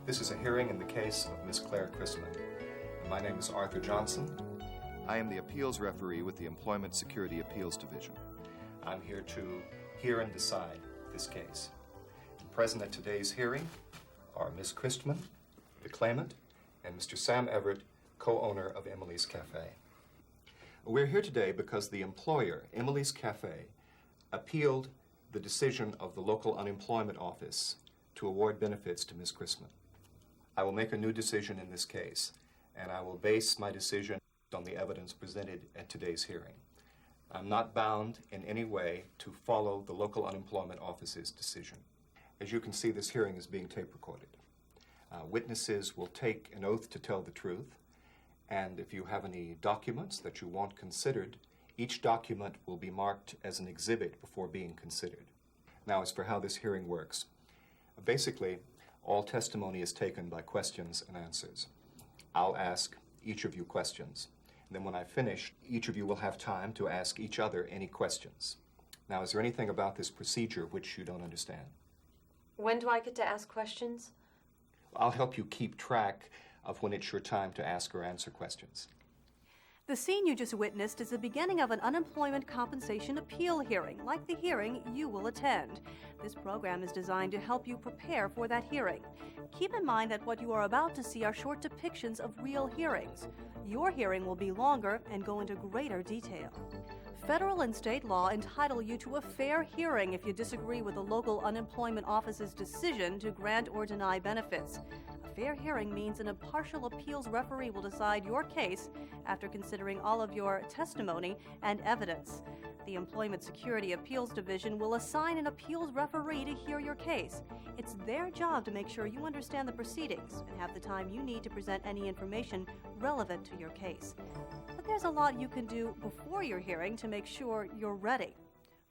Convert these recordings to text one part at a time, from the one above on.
This is a hearing in the case of Miss Claire Chrisman. My name is Arthur Johnson. I am the appeals referee with the Employment Security Appeals Division. I'm here to hear and decide this case. Present at today's hearing are Miss Chrisman, the claimant, and Mr. Sam Everett, co-owner of Emily's Café. We're here today because the employer, Emily's Café, appealed the decision of the local unemployment office to award benefits to Miss Chrisman. I will make a new decision in this case, and I will base my decision on the evidence presented at today's hearing. I'm not bound in any way to follow the local unemployment office's decision. As you can see, this hearing is being tape recorded. Witnesses will take an oath to tell the truth, and if you have any documents that you want considered, each document will be marked as an exhibit before being considered. Now, as for how this hearing works, basically, all testimony is taken by questions and answers. I'll ask each of you questions. And then when I finish, each of you will have time to ask each other any questions. Now, is there anything about this procedure which you don't understand? When do I get to ask questions? I'll help you keep track of when it's your time to ask or answer questions. The scene you just witnessed is the beginning of an unemployment compensation appeal hearing, like the hearing you will attend. This program is designed to help you prepare for that hearing. Keep in mind that what you are about to see are short depictions of real hearings. Your hearing will be longer and go into greater detail. Federal and state law entitle you to a fair hearing if you disagree with the local unemployment office's decision to grant or deny benefits. A fair hearing means an impartial appeals referee will decide your case after considering all of your testimony and evidence. The Employment Security Appeals Division will assign an appeals referee to hear your case. It's their job to make sure you understand the proceedings and have the time you need to present any information relevant to your case. But there's a lot you can do before your hearing to make sure you're ready.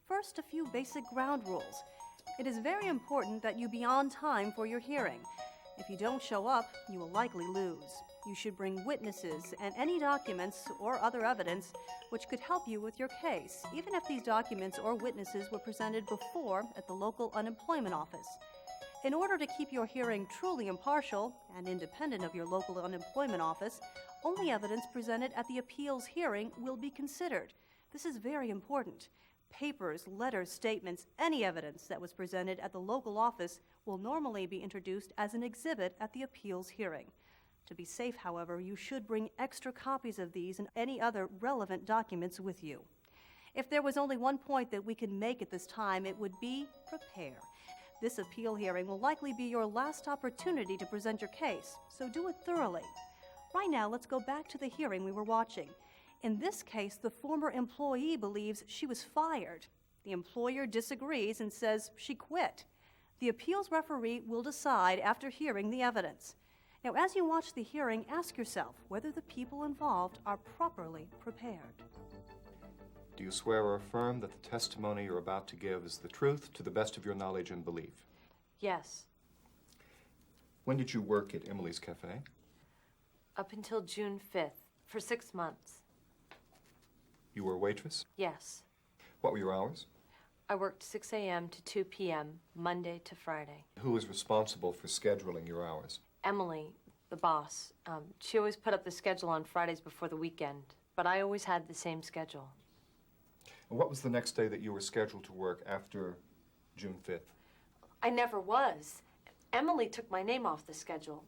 First, a few basic ground rules. It is very important that you be on time for your hearing. If you don't show up, you will likely lose. You should bring witnesses and any documents or other evidence which could help you with your case, even if these documents or witnesses were presented before at the local unemployment office. In order to keep your hearing truly impartial and independent of your local unemployment office, only evidence presented at the appeals hearing will be considered. This is very important. Papers, letters, statements, any evidence that was presented at the local office will normally be introduced as an exhibit at the appeals hearing. To be safe, however, you should bring extra copies of these and any other relevant documents with you. If there was only one point that we can make at this time, it would be prepare. This appeal hearing will likely be your last opportunity to present your case, so do it thoroughly. Right now, let's go back to the hearing we were watching. In this case, the former employee believes she was fired. The employer disagrees and says she quit. The appeals referee will decide after hearing the evidence. Now, as you watch the hearing, ask yourself whether the people involved are properly prepared. Do you swear or affirm that the testimony you're about to give is the truth to the best of your knowledge and belief? Yes. When did you work at Emily's Café? Up until June 5th, for 6 months. You were a waitress? Yes. What were your hours? I worked 6 a.m. to 2 p.m., Monday to Friday. Who was responsible for scheduling your hours? Emily, the boss. She always put up the schedule on Fridays before the weekend, but I always had the same schedule. And what was the next day that you were scheduled to work after June 5th? I never was. Emily took my name off the schedule.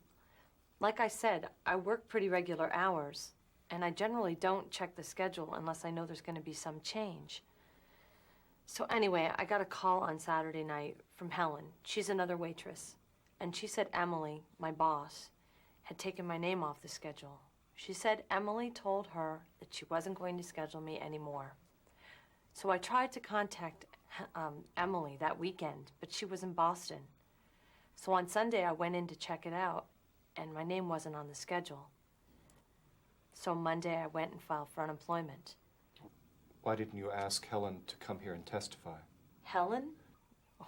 Like I said, I work pretty regular hours, and I generally don't check the schedule unless I know there's going to be some change. So anyway, I got a call on Saturday night from Helen. She's another waitress. And she said Emily, my boss, had taken my name off the schedule. She said Emily told her that she wasn't going to schedule me anymore. So I tried to contact Emily that weekend, but she was in Boston. So on Sunday, I went in to check it out, and my name wasn't on the schedule. So Monday, I went and filed for unemployment. Why didn't you ask Helen to come here and testify? Helen?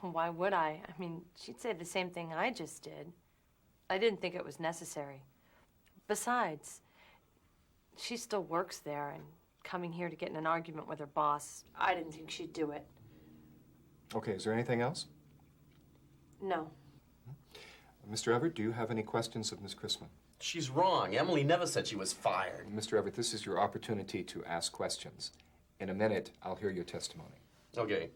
Why would I? I mean, she'd say the same thing I just did. I didn't think it was necessary. Besides, she still works there, and coming here to get in an argument with her boss, I didn't think she'd do it. Okay, is there anything else? No. Mr. Everett, do you have any questions of Miss Chrisman? She's wrong. Emily never said she was fired. Mr. Everett, this is your opportunity to ask questions. In a minute, I'll hear your testimony. Okay.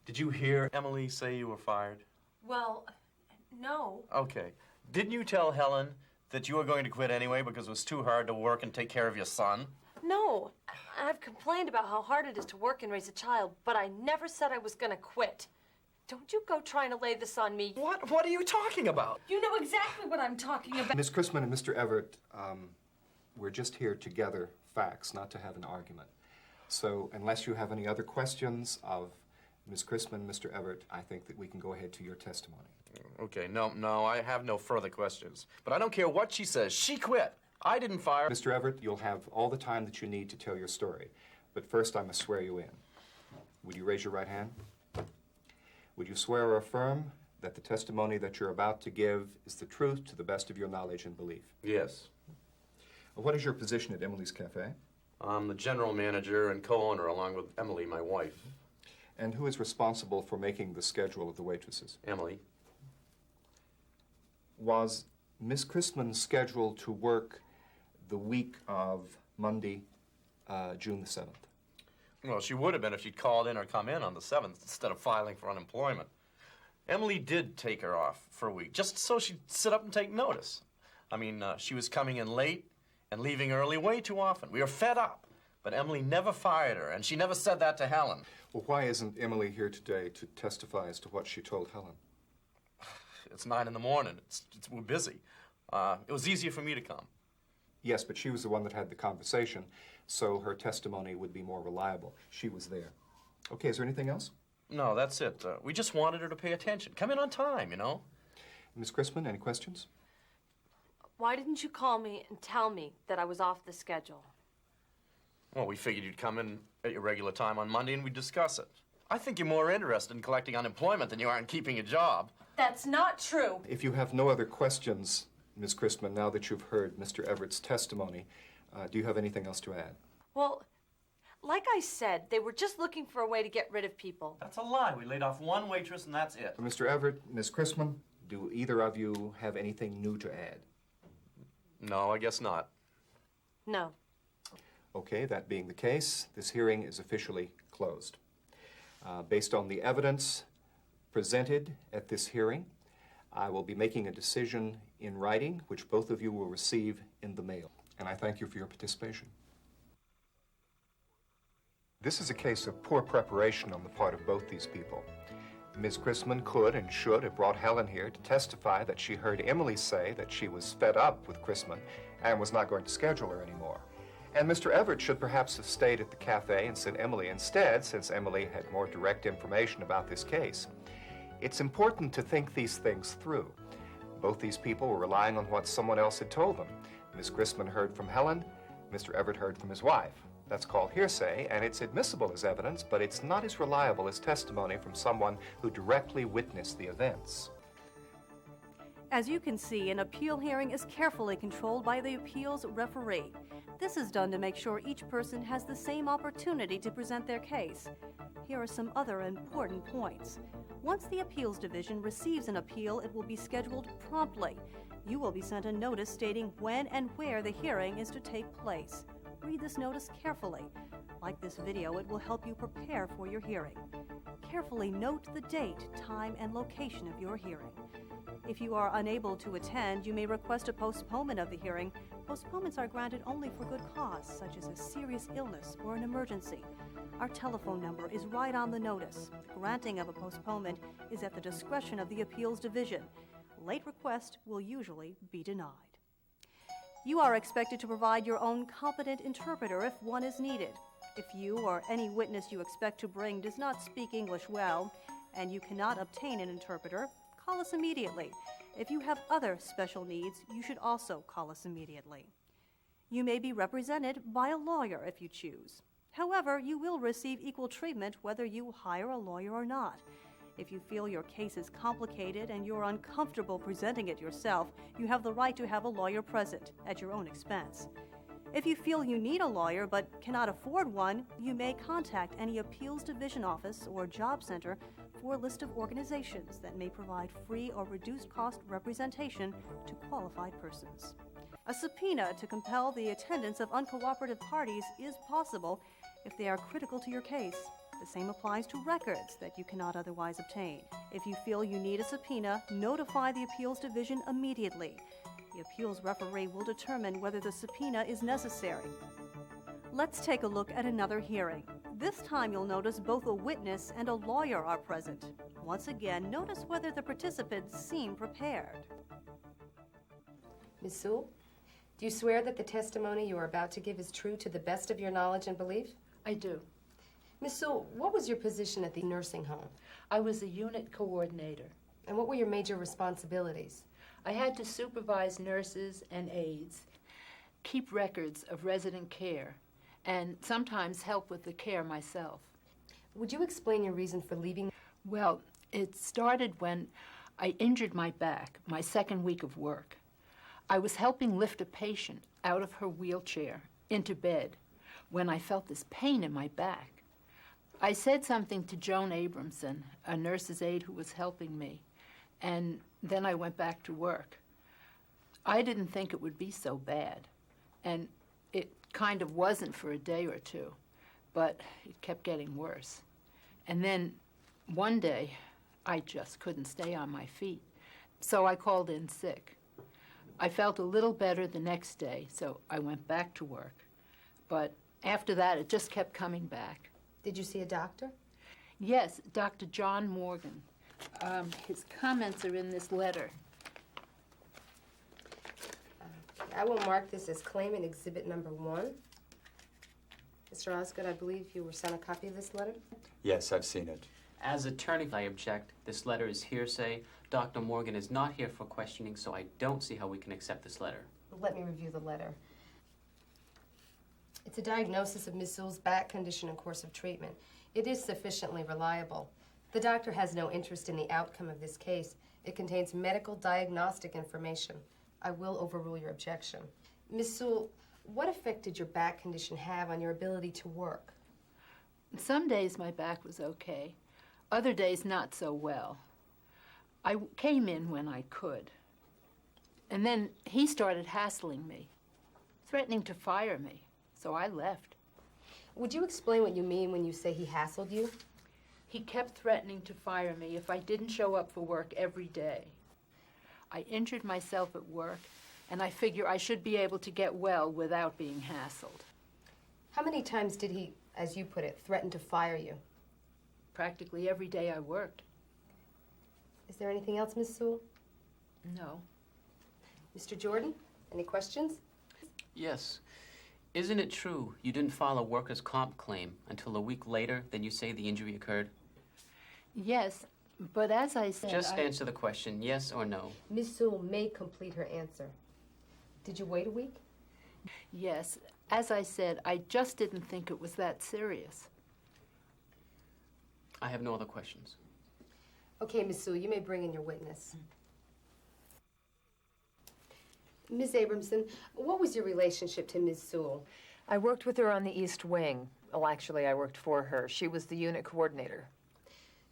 Did you hear Emily say you were fired? Well, no. Okay. Didn't you tell Helen that you were going to quit anyway because it was too hard to work and take care of your son? No. I've complained about how hard it is to work and raise a child, but I never said I was gonna quit. Don't you go trying to lay this on me. What? What are you talking about? You know exactly what I'm talking about. Miss Chrisman and Mr. Everett, we're just here to gather facts, not to have an argument. So unless you have any other questions of Miss Chrisman, Mr. Everett, I think that we can go ahead to your testimony. Okay, no, I have no further questions. But I don't care what she says. She quit. I didn't fire her. Mr. Everett, you'll have all the time that you need to tell your story. But first, I must swear you in. Would you raise your right hand? Would you swear or affirm that the testimony that you're about to give is the truth to the best of your knowledge and belief? Yes. What is your position at Emily's Café? I'm the general manager and co-owner along with Emily, my wife. And who is responsible for making the schedule of the waitresses? Emily. Was Miss Chrisman scheduled to work the week of Monday, June the 7th? Well, she would have been if she'd called in or come in on the 7th instead of filing for unemployment. Emily did take her off for a week, just so she'd sit up and take notice. I mean, she was coming in late and leaving early way too often. We were fed up, but Emily never fired her, and she never said that to Helen. Well, why isn't Emily here today to testify as to what she told Helen? It's 9 in the morning. We're busy. It was easier for me to come. Yes, but she was the one that had the conversation, so her testimony would be more reliable. She was there. Okay, is there anything else? No, that's it. We just wanted her to pay attention. Come in on time, you know. Miss Chrisman, any questions? Why didn't you call me and tell me that I was off the schedule? Well, we figured you'd come in at your regular time on Monday and we'd discuss it. I think you're more interested in collecting unemployment than you are in keeping a job. That's not true. If you have no other questions, Miss Chrisman, now that you've heard Mr. Everett's testimony, do you have anything else to add? Well, like I said, they were just looking for a way to get rid of people. That's a lie. We laid off one waitress and that's it. Mr. Everett, Miss Chrisman, do either of you have anything new to add? No, I guess not. No. Okay, that being the case, this hearing is officially closed. Based on the evidence presented at this hearing, I will be making a decision in writing, which both of you will receive in the mail. And I thank you for your participation. This is a case of poor preparation on the part of both these people. Ms. Chrisman could and should have brought Helen here to testify that she heard Emily say that she was fed up with Chrisman and was not going to schedule her anymore. And Mr. Everett should perhaps have stayed at the cafe and sent Emily instead, since Emily had more direct information about this case. It's important to think these things through. Both these people were relying on what someone else had told them. Ms. Chrisman heard from Helen, Mr. Everett heard from his wife. That's called hearsay, and it's admissible as evidence, but it's not as reliable as testimony from someone who directly witnessed the events. As you can see, an appeal hearing is carefully controlled by the appeals referee. This is done to make sure each person has the same opportunity to present their case. Here are some other important points. Once the appeals division receives an appeal, it will be scheduled promptly. You will be sent a notice stating when and where the hearing is to take place. Read this notice carefully. Like this video, it will help you prepare for your hearing. Carefully note the date, time, and location of your hearing. If you are unable to attend, you may request a postponement of the hearing. Postponements are granted only for good cause, such as a serious illness or an emergency. Our telephone number is right on the notice. Granting of a postponement is at the discretion of the appeals division. Late request will usually be denied. You are expected to provide your own competent interpreter if one is needed. If you or any witness you expect to bring does not speak English well, and you cannot obtain an interpreter, call us immediately. If you have other special needs, you should also call us immediately. You may be represented by a lawyer if you choose. However, you will receive equal treatment whether you hire a lawyer or not. If you feel your case is complicated and you're uncomfortable presenting it yourself, you have the right to have a lawyer present at your own expense. If you feel you need a lawyer but cannot afford one, you may contact any appeals division office or job center for a list of organizations that may provide free or reduced cost representation to qualified persons. A subpoena to compel the attendance of uncooperative parties is possible if they are critical to your case. The same applies to records that you cannot otherwise obtain. If you feel you need a subpoena, notify the Appeals Division immediately. The appeals referee will determine whether the subpoena is necessary. Let's take a look at another hearing. This time you'll notice both a witness and a lawyer are present. Once again, notice whether the participants seem prepared. Ms. Sewell, do you swear that the testimony you are about to give is true to the best of your knowledge and belief? I do. Ms. Sewell, what was your position at the nursing home? I was a unit coordinator. And what were your major responsibilities? I had to supervise nurses and aides, keep records of resident care, and sometimes help with the care myself. Would you explain your reason for leaving? Well, it started when I injured my back, my second week of work. I was helping lift a patient out of her wheelchair into bed when I felt this pain in my back. I said something to Joan Abramson, a nurse's aide who was helping me, and then I went back to work. I didn't think it would be so bad, and it kind of wasn't for a day or two, but it kept getting worse. And then one day, I just couldn't stay on my feet, so I called in sick. I felt a little better the next day, so I went back to work. But after that, it just kept coming back. Did you see a doctor? Yes, Dr. John Morgan. His comments are in this letter. I will mark this as claimant exhibit number 1. Mr. Osgood, I believe you were sent a copy of this letter? Yes, I've seen it. As attorney, I object. This letter is hearsay. Dr. Morgan is not here for questioning, so I don't see how we can accept this letter. Let me review the letter. It's a diagnosis of Ms. Sewell's back condition and course of treatment. It is sufficiently reliable. The doctor has no interest in the outcome of this case. It contains medical diagnostic information. I will overrule your objection. Ms. Sewell, what effect did your back condition have on your ability to work? Some days my back was okay. Other days not so well. I came in when I could. And then he started hassling me, threatening to fire me, so I left. Would you explain what you mean when you say he hassled you? He kept threatening to fire me if I didn't show up for work every day. I injured myself at work, and I figure I should be able to get well without being hassled. How many times did he, as you put it, threaten to fire you? Practically every day I worked. Is there anything else, Ms. Sewell? No. Mr. Jordan, any questions? Yes. Isn't it true you didn't file a workers' comp claim until a week later than you say the injury occurred? Yes, but as I said, Just answer the question, yes or no. Ms. Sewell may complete her answer. Did you wait a week? Yes, as I said, I just didn't think it was that serious. I have no other questions. Okay, Ms. Sewell, you may bring in your witness. Ms. Abramson, what was your relationship to Ms. Sewell? I worked with her on the East Wing. Well, actually, I worked for her. She was the unit coordinator.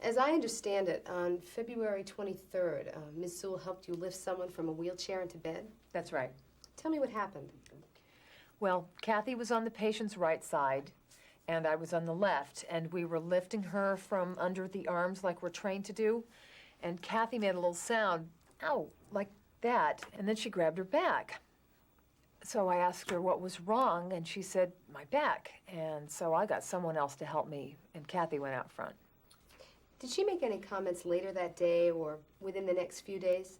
As I understand it, on February 23rd, Ms. Sewell helped you lift someone from a wheelchair into bed? That's right. Tell me what happened. Well, Kathy was on the patient's right side, and I was on the left, and we were lifting her from under the arms like we're trained to do, and Kathy made a little sound, ow, like that, and then she grabbed her back. So I asked her what was wrong, and she said, my back, and so I got someone else to help me, and Kathy went out front. Did she make any comments later that day or within the next few days?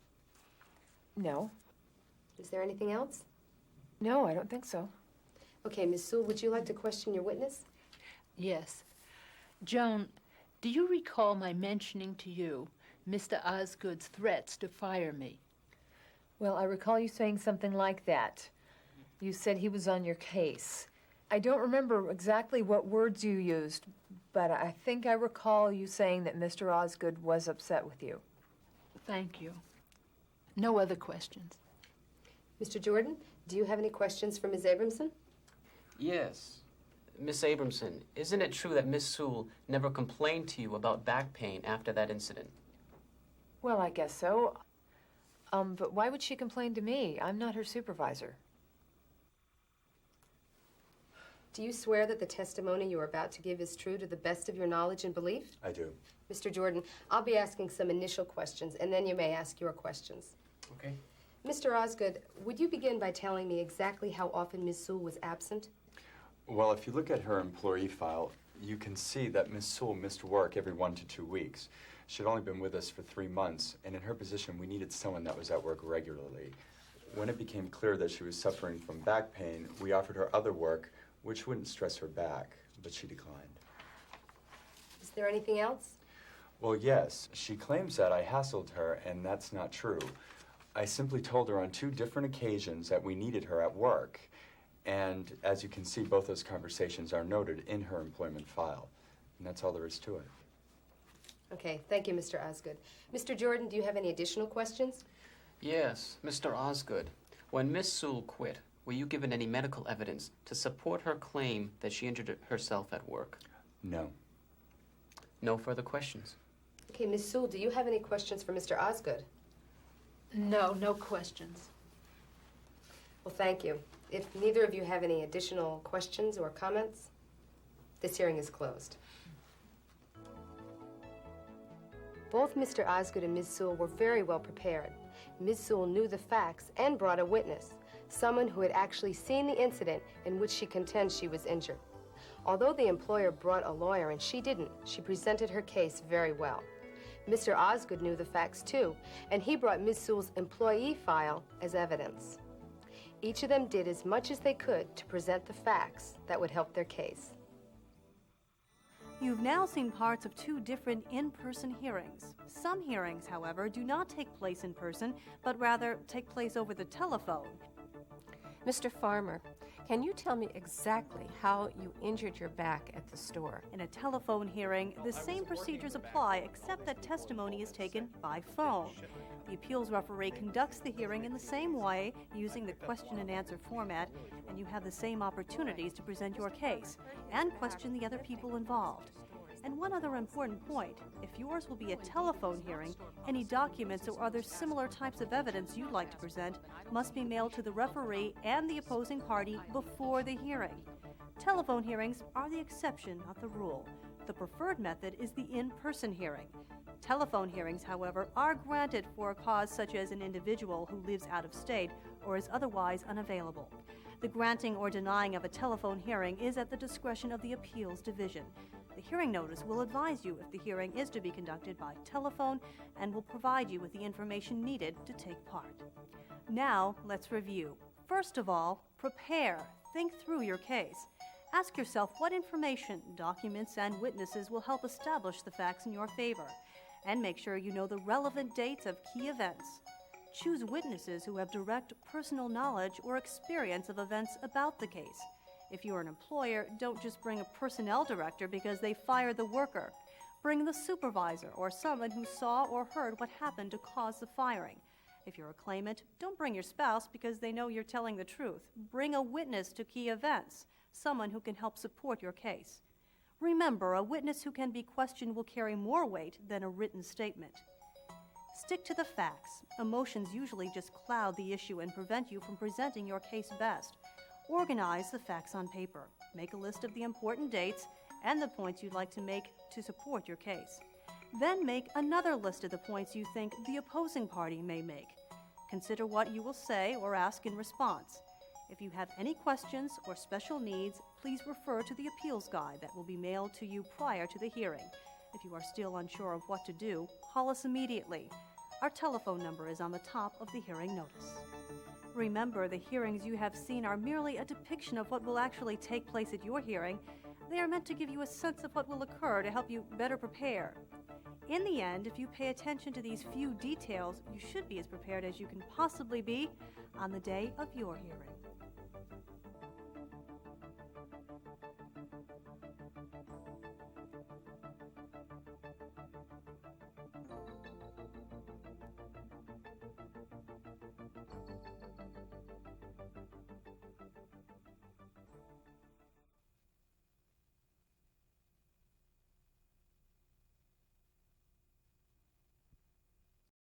No. Is there anything else? No, I don't think so. Okay, Ms. Sewell, would you like to question your witness? Yes. Joan, do you recall my mentioning to you Mr. Osgood's threats to fire me? Well, I recall you saying something like that. You said he was on your case. I don't remember exactly what words you used, but I think I recall you saying that Mr. Osgood was upset with you. Thank you. No other questions. Mr. Jordan, do you have any questions for Ms. Abramson? Yes. Miss Abramson, isn't it true that Miss Sewell never complained to you about back pain after that incident? Well, I guess so. But why would she complain to me? I'm not her supervisor. Do you swear that the testimony you are about to give is true to the best of your knowledge and belief? I do. Mr. Jordan, I'll be asking some initial questions, and then you may ask your questions. Okay. Mr. Osgood, would you begin by telling me exactly how often Ms. Sewell was absent? Well, if you look at her employee file, you can see that Ms. Sewell missed work every 1 to 2 weeks. She'd only been with us for 3 months, and in her position, we needed someone that was at work regularly. When it became clear that she was suffering from back pain, we offered her other work, which wouldn't stress her back, but she declined. Is there anything else? Well, yes. She claims that I hassled her, and that's not true. I simply told her on 2 different occasions that we needed her at work. And as you can see, both those conversations are noted in her employment file. And that's all there is to it. Okay, thank you, Mr. Osgood. Mr. Jordan, do you have any additional questions? Yes, Mr. Osgood. When Miss Sewell quit, were you given any medical evidence to support her claim that she injured herself at work? No. No further questions. Okay, Ms. Sewell, do you have any questions for Mr. Osgood? No, no questions. Well, thank you. If neither of you have any additional questions or comments, this hearing is closed. Both Mr. Osgood and Ms. Sewell were very well prepared. Ms. Sewell knew the facts and brought a witness, someone who had actually seen the incident in which she contends she was injured. Although the employer brought a lawyer and she didn't, she presented her case very well. Mr. Osgood knew the facts too, and he brought Ms. Sewell's employee file as evidence. Each of them did as much as they could to present the facts that would help their case. You've now seen parts of 2 different in-person hearings. Some hearings, however, do not take place in person, but rather take place over the telephone. Mr. Farmer, can you tell me exactly how you injured your back at the store? In a telephone hearing, the same procedures apply except that testimony is taken by phone. The appeals referee conducts the hearing in the same way, using the question and answer format, and you have the same opportunities to present your case and question the other people involved. And one other important point, if yours will be a telephone hearing, any documents or other similar types of evidence you'd like to present must be mailed to the referee and the opposing party before the hearing. Telephone hearings are the exception, not the rule. The preferred method is the in-person hearing. Telephone hearings, however, are granted for a cause such as an individual who lives out of state or is otherwise unavailable. The granting or denying of a telephone hearing is at the discretion of the appeals division. The hearing notice will advise you if the hearing is to be conducted by telephone and will provide you with the information needed to take part. Now, let's review. First of all, prepare. Think through your case. Ask yourself what information, documents, and witnesses will help establish the facts in your favor. And make sure you know the relevant dates of key events. Choose witnesses who have direct personal knowledge or experience of events about the case. If you're an employer, don't just bring a personnel director because they fired the worker. Bring the supervisor or someone who saw or heard what happened to cause the firing. If you're a claimant, don't bring your spouse because they know you're telling the truth. Bring a witness to key events, someone who can help support your case. Remember, a witness who can be questioned will carry more weight than a written statement. Stick to the facts. Emotions usually just cloud the issue and prevent you from presenting your case best. Organize the facts on paper. Make a list of the important dates and the points you'd like to make to support your case. Then make another list of the points you think the opposing party may make. Consider what you will say or ask in response. If you have any questions or special needs, please refer to the appeals guide that will be mailed to you prior to the hearing. If you are still unsure of what to do, call us immediately. Our telephone number is on the top of the hearing notice. Remember, the hearings you have seen are merely a depiction of what will actually take place at your hearing. They are meant to give you a sense of what will occur to help you better prepare. In the end, if you pay attention to these few details, you should be as prepared as you can possibly be on the day of your hearing.